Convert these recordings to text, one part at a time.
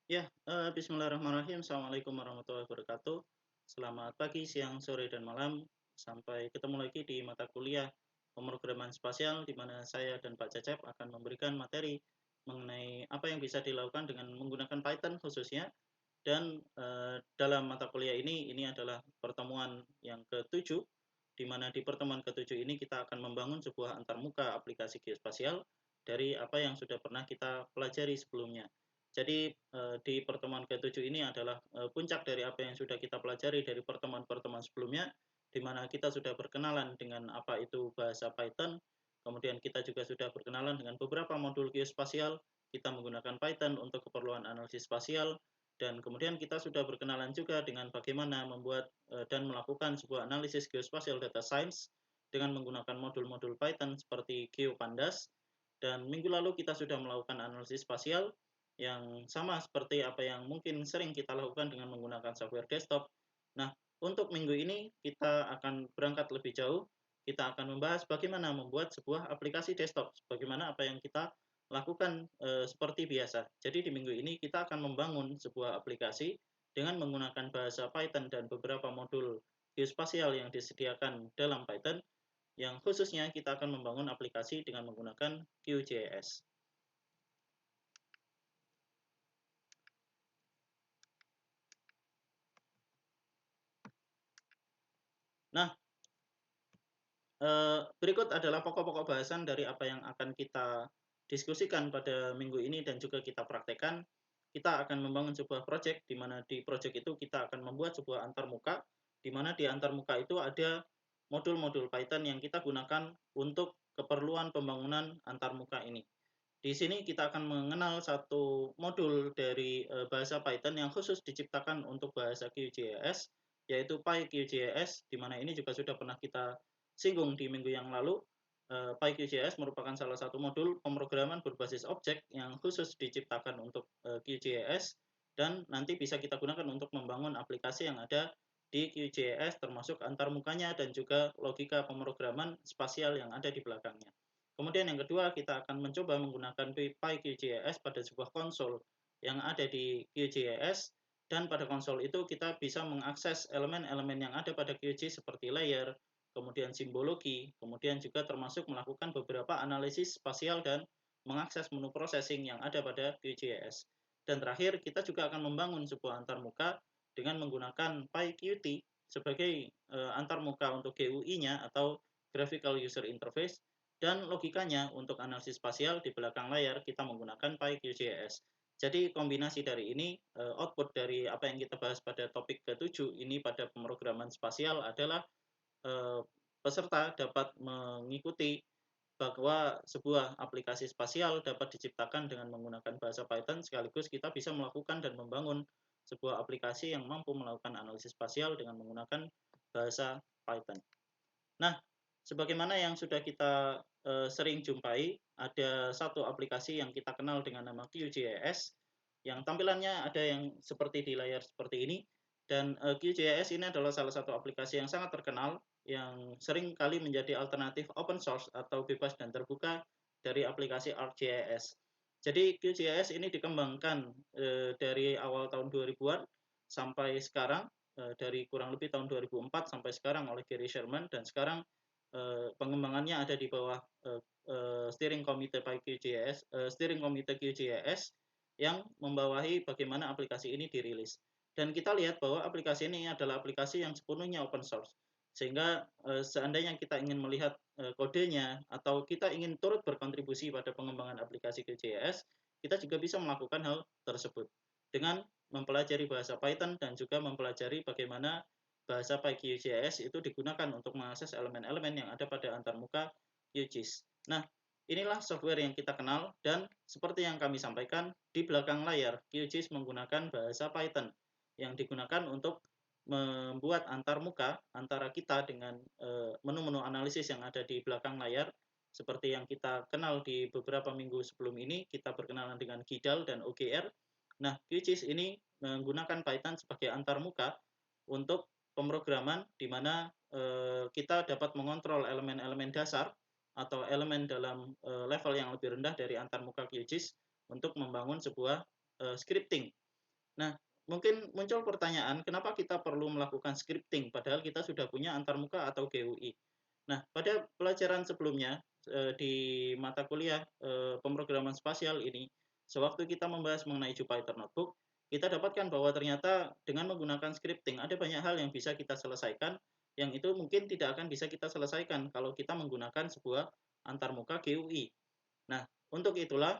Ya, bismillahirrahmanirrahim. Assalamualaikum warahmatullahi wabarakatuh. Selamat pagi, siang, sore, dan malam. Sampai ketemu lagi di mata kuliah pemrograman spasial, di mana saya dan Pak Cecep akan memberikan materi mengenai apa yang bisa dilakukan dengan menggunakan Python khususnya. Dan dalam mata kuliah ini adalah pertemuan yang ketujuh, di mana di pertemuan ketujuh ini kita akan membangun sebuah antarmuka aplikasi geospasial dari apa yang sudah pernah kita pelajari sebelumnya. Jadi di pertemuan ketujuh ini adalah puncak dari apa yang sudah kita pelajari dari pertemuan-pertemuan sebelumnya, di mana kita sudah berkenalan dengan apa itu bahasa Python, kemudian kita juga sudah berkenalan dengan beberapa modul geospasial, kita menggunakan Python untuk keperluan analisis spasial, dan kemudian kita sudah berkenalan juga dengan bagaimana membuat dan melakukan sebuah analisis geospatial data science dengan menggunakan modul-modul Python seperti GeoPandas. Dan minggu lalu kita sudah melakukan analisis spasial yang sama seperti apa yang mungkin sering kita lakukan dengan menggunakan software desktop. Nah, untuk minggu ini kita akan berangkat lebih jauh. Kita akan membahas bagaimana membuat sebuah aplikasi desktop, bagaimana apa yang kita lakukan seperti biasa. Jadi di minggu ini kita akan membangun sebuah aplikasi dengan menggunakan bahasa Python dan beberapa modul geospasial yang disediakan dalam Python, yang khususnya kita akan membangun aplikasi dengan menggunakan QGIS. Nah, berikut adalah pokok-pokok bahasan dari apa yang akan kita diskusikan pada minggu ini dan juga kita praktekkan. Kita akan membangun sebuah project, di mana di project itu kita akan membuat sebuah antarmuka, di mana di antarmuka itu ada modul-modul Python yang kita gunakan untuk keperluan pembangunan antarmuka ini. Di sini kita akan mengenal satu modul dari bahasa Python yang khusus diciptakan untuk bahasa QGIS, yaitu PyQGIS, di mana ini juga sudah pernah kita singgung di minggu yang lalu. PyQGIS merupakan salah satu modul pemrograman berbasis objek yang khusus diciptakan untuk QGIS, dan nanti bisa kita gunakan untuk membangun aplikasi yang ada di QGIS, termasuk antarmukanya dan juga logika pemrograman spasial yang ada di belakangnya. Kemudian yang kedua, kita akan mencoba menggunakan PyQGIS pada sebuah konsol yang ada di QGIS, dan pada konsol itu kita bisa mengakses elemen-elemen yang ada pada QGIS seperti layer, kemudian simbologi, kemudian juga termasuk melakukan beberapa analisis spasial dan mengakses menu processing yang ada pada QGIS. Dan terakhir, kita juga akan membangun sebuah antarmuka dengan menggunakan PyQt sebagai antarmuka untuk GUI-nya atau Graphical User Interface, dan logikanya untuk analisis spasial di belakang layar kita menggunakan PyQGIS. Jadi kombinasi dari ini, output dari apa yang kita bahas pada topik ke-7 ini pada pemrograman spasial adalah peserta dapat mengikuti bahwa sebuah aplikasi spasial dapat diciptakan dengan menggunakan bahasa Python, sekaligus kita bisa melakukan dan membangun sebuah aplikasi yang mampu melakukan analisis spasial dengan menggunakan bahasa Python. Nah, sebagaimana yang sudah kita sering jumpai, ada satu aplikasi yang kita kenal dengan nama QGIS, yang tampilannya ada yang seperti di layar seperti ini, dan QGIS ini adalah salah satu aplikasi yang sangat terkenal, yang sering kali menjadi alternatif open source atau bebas dan terbuka dari aplikasi ArcGIS. Jadi QGIS ini dikembangkan dari awal tahun 2000-an sampai sekarang, dari kurang lebih tahun 2004 sampai sekarang oleh Gary Sherman, dan sekarang pengembangannya ada di bawah steering committee QGIS, steering committee QGIS yang membawahi bagaimana aplikasi ini dirilis. Dan kita lihat bahwa aplikasi ini adalah aplikasi yang sepenuhnya open source. Sehingga seandainya kita ingin melihat kodenya atau kita ingin turut berkontribusi pada pengembangan aplikasi QGIS, kita juga bisa melakukan hal tersebut dengan mempelajari bahasa Python dan juga mempelajari bagaimana bahasa PyQGIS itu digunakan untuk mengakses elemen-elemen yang ada pada antarmuka QGIS. Nah, inilah software yang kita kenal, dan seperti yang kami sampaikan di belakang layar, QGIS menggunakan bahasa Python yang digunakan untuk membuat antarmuka antara kita dengan menu-menu analisis yang ada di belakang layar. Seperti yang kita kenal di beberapa minggu sebelum ini, kita berkenalan dengan GIDAL dan OGR. Nah, QGIS ini menggunakan Python sebagai antarmuka untuk pemrograman di mana kita dapat mengontrol elemen-elemen dasar atau elemen dalam level yang lebih rendah dari antarmuka QGIS untuk membangun sebuah scripting. Nah, mungkin muncul pertanyaan, kenapa kita perlu melakukan scripting padahal kita sudah punya antarmuka atau GUI. Nah, pada pelajaran sebelumnya di mata kuliah pemrograman spasial ini, sewaktu kita membahas mengenai Jupyter Notebook, kita dapatkan bahwa ternyata dengan menggunakan scripting ada banyak hal yang bisa kita selesaikan, yang itu mungkin tidak akan bisa kita selesaikan kalau kita menggunakan sebuah antarmuka GUI. Nah, untuk itulah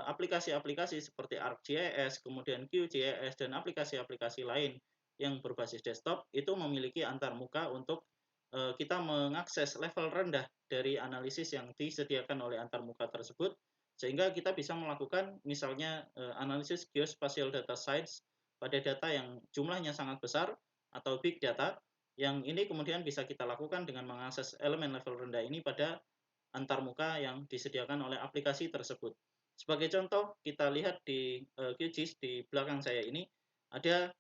aplikasi-aplikasi seperti ArcGIS, kemudian QGIS, dan aplikasi-aplikasi lain yang berbasis desktop itu memiliki antarmuka untuk kita mengakses level rendah dari analisis yang disediakan oleh antarmuka tersebut, sehingga kita bisa melakukan misalnya analisis geospatial data science pada data yang jumlahnya sangat besar atau big data, yang ini kemudian bisa kita lakukan dengan mengakses elemen level rendah ini pada antarmuka yang disediakan oleh aplikasi tersebut. Sebagai contoh, kita lihat di QGIS di belakang saya ini ada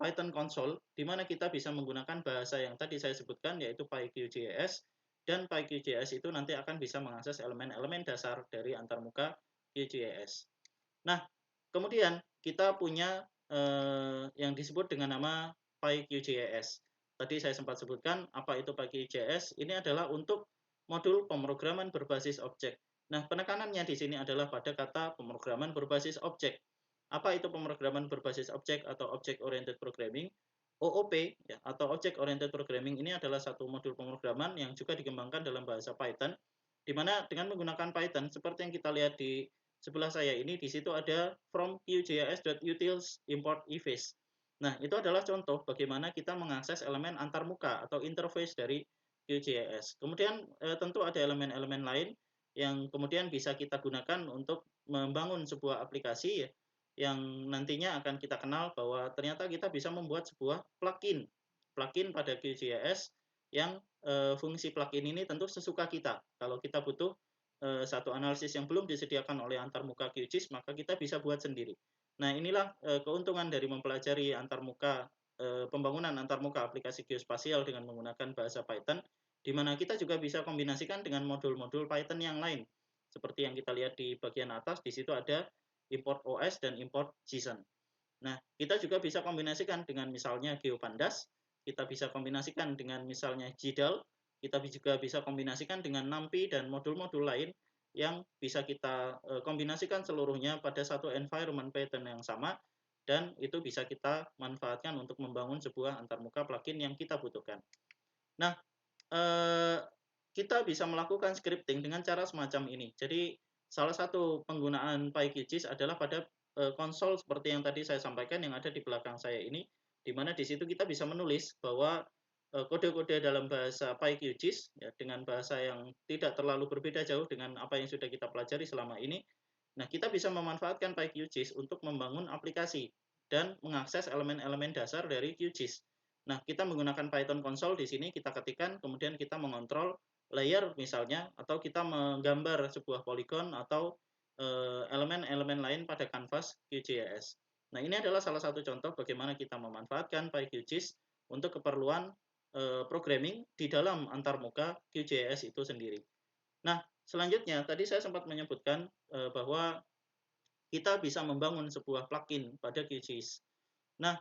Python console di mana kita bisa menggunakan bahasa yang tadi saya sebutkan yaitu PyQGIS, dan PyQGIS itu nanti akan bisa mengakses elemen-elemen dasar dari antarmuka QGIS. Nah, kemudian kita punya yang disebut dengan nama PyQGIS. Tadi saya sempat sebutkan apa itu PyQGIS. Ini adalah untuk modul pemrograman berbasis objek. Nah, penekanannya di sini adalah pada kata pemrograman berbasis objek. Apa itu pemrograman berbasis objek atau Object Oriented Programming? OOP ya, atau Object Oriented Programming ini adalah satu modul pemrograman yang juga dikembangkan dalam bahasa Python, di mana dengan menggunakan Python seperti yang kita lihat di sebelah saya ini, di situ ada from qgis.utils import evis. Nah, itu adalah contoh bagaimana kita mengakses elemen antarmuka atau interface dari QGIS. Kemudian tentu ada elemen-elemen lain yang kemudian bisa kita gunakan untuk membangun sebuah aplikasi ya, yang nantinya akan kita kenal bahwa ternyata kita bisa membuat sebuah plugin pada QGIS yang fungsi plugin ini tentu sesuka kita. Kalau kita butuh satu analisis yang belum disediakan oleh antarmuka QGIS, maka kita bisa buat sendiri. Nah, inilah keuntungan dari mempelajari antarmuka pembangunan antarmuka aplikasi geospasial dengan menggunakan bahasa Python, di mana kita juga bisa kombinasikan dengan modul-modul Python yang lain. Seperti yang kita lihat di bagian atas, di situ ada import OS dan import JSON. Nah, kita juga bisa kombinasikan dengan misalnya GeoPandas, kita bisa kombinasikan dengan misalnya GDAL, kita juga bisa kombinasikan dengan NumPy dan modul-modul lain yang bisa kita kombinasikan seluruhnya pada satu environment Python yang sama, dan itu bisa kita manfaatkan untuk membangun sebuah antarmuka plugin yang kita butuhkan. Nah, kita bisa melakukan scripting dengan cara semacam ini. Jadi salah satu penggunaan PyQGIS adalah pada konsol seperti yang tadi saya sampaikan yang ada di belakang saya ini, di mana di situ kita bisa menulis bahwa kode-kode dalam bahasa PyQGIS ya, dengan bahasa yang tidak terlalu berbeda jauh dengan apa yang sudah kita pelajari selama ini. Nah, kita bisa memanfaatkan PyQGIS untuk membangun aplikasi dan mengakses elemen-elemen dasar dari QGIS. Nah, kita menggunakan Python console di sini, kita ketikkan, kemudian kita mengontrol layer misalnya, atau kita menggambar sebuah poligon atau elemen-elemen lain pada kanvas QGIS. Nah, ini adalah salah satu contoh bagaimana kita memanfaatkan PyQGIS untuk keperluan programming di dalam antarmuka QGIS itu sendiri. Nah, selanjutnya tadi saya sempat menyebutkan bahwa kita bisa membangun sebuah plugin pada QGIS. Nah,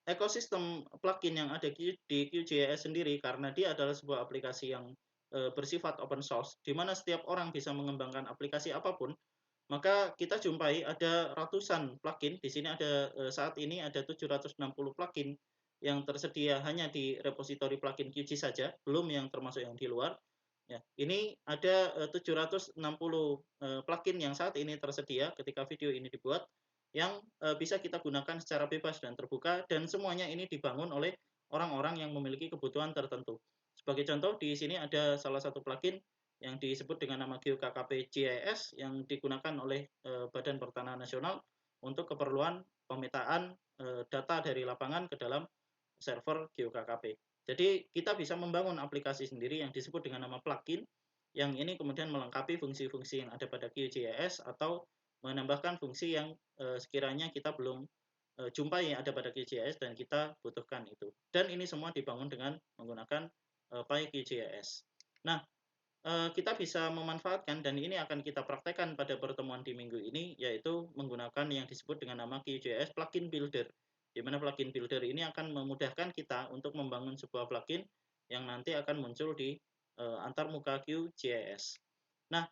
ekosistem plugin yang ada di QGIS sendiri, karena dia adalah sebuah aplikasi yang bersifat open source, di mana setiap orang bisa mengembangkan aplikasi apapun, maka kita jumpai ada ratusan plugin. Di sini ada saat ini ada 760 plugin yang tersedia hanya di repositori plugin QGIS saja, belum yang termasuk yang di luar. Ya, ini ada 760 plugin yang saat ini tersedia ketika video ini dibuat, yang bisa kita gunakan secara bebas dan terbuka, dan semuanya ini dibangun oleh orang-orang yang memiliki kebutuhan tertentu. Sebagai contoh, di sini ada salah satu plugin yang disebut dengan nama GeoKKP GIS yang digunakan oleh Badan Pertanahan Nasional untuk keperluan pemetaan data dari lapangan ke dalam server GeoKKP. Jadi kita bisa membangun aplikasi sendiri yang disebut dengan nama plugin, yang ini kemudian melengkapi fungsi-fungsi yang ada pada QGIS atau menambahkan fungsi yang sekiranya kita belum jumpai ada pada QGIS dan kita butuhkan itu. Dan ini semua dibangun dengan menggunakan PyQGIS. Nah, kita bisa memanfaatkan dan ini akan kita praktekkan pada pertemuan di minggu ini, yaitu menggunakan yang disebut dengan nama QGIS Plugin Builder. Di mana plugin builder ini akan memudahkan kita untuk membangun sebuah plugin yang nanti akan muncul di antarmuka QGIS. Nah,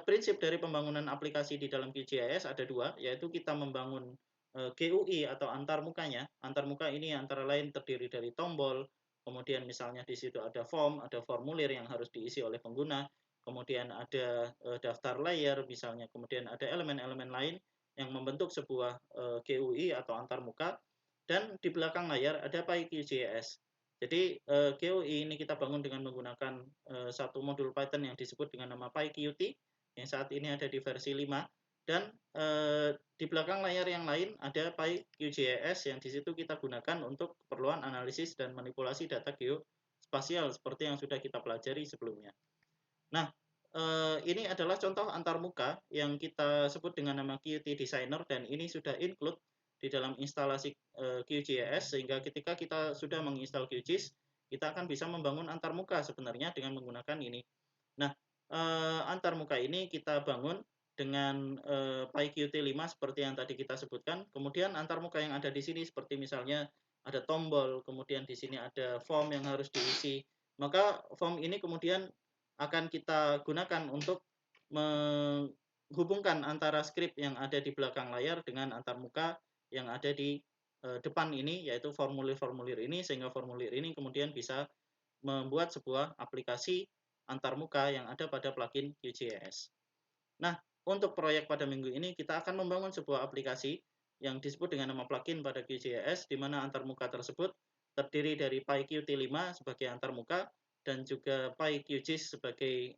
prinsip dari pembangunan aplikasi di dalam QGIS ada dua, yaitu kita membangun GUI atau antarmukanya. Antarmuka ini antara lain terdiri dari tombol, kemudian misalnya di situ ada form, ada formulir yang harus diisi oleh pengguna, kemudian ada daftar layer misalnya, kemudian ada elemen-elemen lain yang membentuk sebuah GUI atau antarmuka, dan di belakang layar ada PyQGIS. Jadi GUI ini kita bangun dengan menggunakan satu modul Python yang disebut dengan nama PyQt yang saat ini ada di versi 5, dan di belakang layar yang lain ada PyQGIS yang di situ kita gunakan untuk keperluan analisis dan manipulasi data geospasial seperti yang sudah kita pelajari sebelumnya. Nah, ini adalah contoh antarmuka yang kita sebut dengan nama Qt Designer dan ini sudah include di dalam instalasi QGIS sehingga ketika kita sudah menginstal QGIS, kita akan bisa membangun antarmuka sebenarnya dengan menggunakan ini. Nah, antarmuka ini kita bangun dengan PyQt 5 seperti yang tadi kita sebutkan. Kemudian antarmuka yang ada di sini seperti misalnya ada tombol, kemudian di sini ada form yang harus diisi. Maka form ini kemudian akan kita gunakan untuk menghubungkan antara skrip yang ada di belakang layar dengan antarmuka yang ada di depan ini, yaitu formulir-formulir ini, sehingga formulir ini kemudian bisa membuat sebuah aplikasi antarmuka yang ada pada plugin QGIS. Nah, untuk proyek pada minggu ini kita akan membangun sebuah aplikasi yang disebut dengan nama plugin pada QGIS, di mana antarmuka tersebut terdiri dari PyQt 5 sebagai antarmuka dan juga PyQGIS sebagai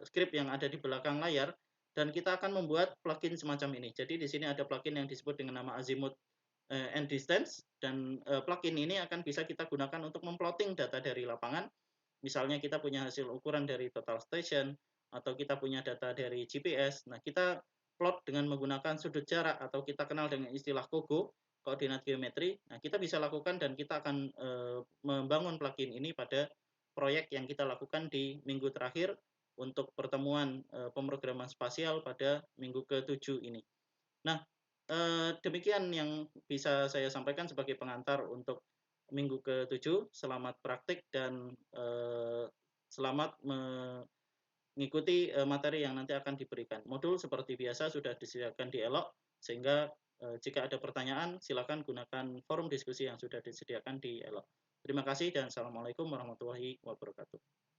script yang ada di belakang layar, dan kita akan membuat plugin semacam ini. Jadi di sini ada plugin yang disebut dengan nama Azimuth and Distance, dan plugin ini akan bisa kita gunakan untuk memplotting data dari lapangan. Misalnya kita punya hasil ukuran dari total station atau kita punya data dari GPS. Nah, kita plot dengan menggunakan sudut jarak atau kita kenal dengan istilah KOGO, koordinat geometri. Nah, kita bisa lakukan dan kita akan membangun plugin ini pada proyek yang kita lakukan di minggu terakhir untuk pertemuan pemrograman spasial pada minggu ke-7 ini. Nah, demikian yang bisa saya sampaikan sebagai pengantar untuk minggu ke-7. Selamat praktik dan selamat mengikuti materi yang nanti akan diberikan. Modul seperti biasa sudah disediakan di Elok, sehingga jika ada pertanyaan silakan gunakan forum diskusi yang sudah disediakan di Elok. Terima kasih dan Assalamualaikum warahmatullahi wabarakatuh.